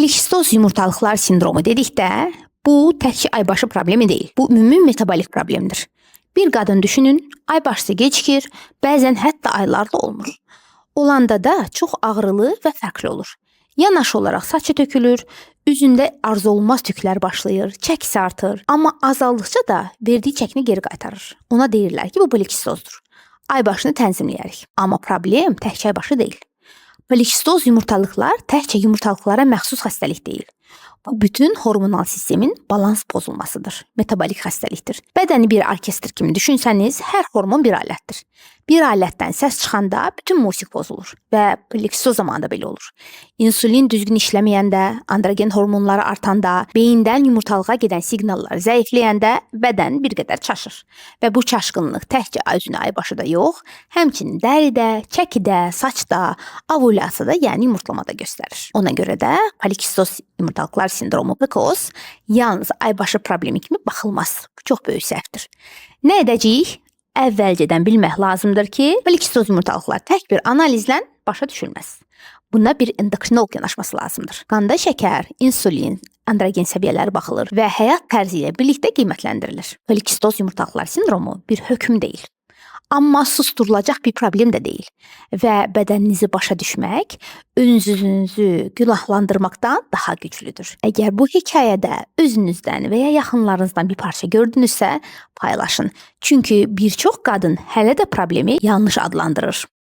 Polikistoz yumurtalıqlar sindromu dedikdə, bu tək aybaşı problemi deyil. Bu ümumi metabolik problemdir. Bir qadın düşünün, aybaşısı gecikir, bəzən hətta aylar da olmur. Olanda da çox ağrılı və fərqli olur. Yanaşı olaraq saçı tökülür, üzündə arzu olunmaz tüklər başlayır, çəkisi artır, amma azaldıqca da verdiyi çəkini geri qaytarır. Ona deyirlər ki, bu polikistozdur. Aybaşını tənzimləyərik. Amma problem təkcə aybaşı deyil. Polikistoz yumurtalıqlar təkcə yumurtalıqlara məxsus xəstəlik deyil. Bu bütün hormonal sistemin balans pozulmasıdır. Metabolik xəstəlikdir. Bədəni bir orkestr kimi düşünsəniz, hər hormon bir alətdir. Bir alətdən səs çıxanda bütün musiqi pozulur və polikistoz zamanı da belə olur. İnsulin düzgün işləməyəndə, androgen hormonları artanda, beyindən yumurtalığa gedən siqnallar zəifləyəndə bədən bir qədər çaşır. Və bu çaşqınlıq təkcə özünə aybaşıda yox, həmçinin dəridə, çəkidə, saçda, ovulyasiyada, yəni yumurtlamada göstərir. Ona görə də polikistoz yumurtalıqlar sindromu PCOS yalnız aybaşı problemi kimi baxılmaz. Bu çox böyük səhvdir. Nə edəcəyik? Əvvəlcədən bilmək lazımdır ki, polikistoz yumurtalıqlar tək bir analizlə başa düşülməz. Buna bir endokrinoloq yanaşması lazımdır. Qanda şəkər, insulin, androgen səviyyələri baxılır və həyat tərzi ilə birlikdə qiymətləndirilir. Polikistoz yumurtalıqlar sindromu bir hökm deyil. Amma susturulacaq bir problem də deyil və bədəninizi başa düşmək özünüzü günahlandırmaqdan daha güclüdür. Əgər bu hekayədə özünüzdən və ya yaxınlarınızdan bir parça gördünüzsə, paylaşın. Çünki bir çox qadın hələ də problemi yanlış adlandırır.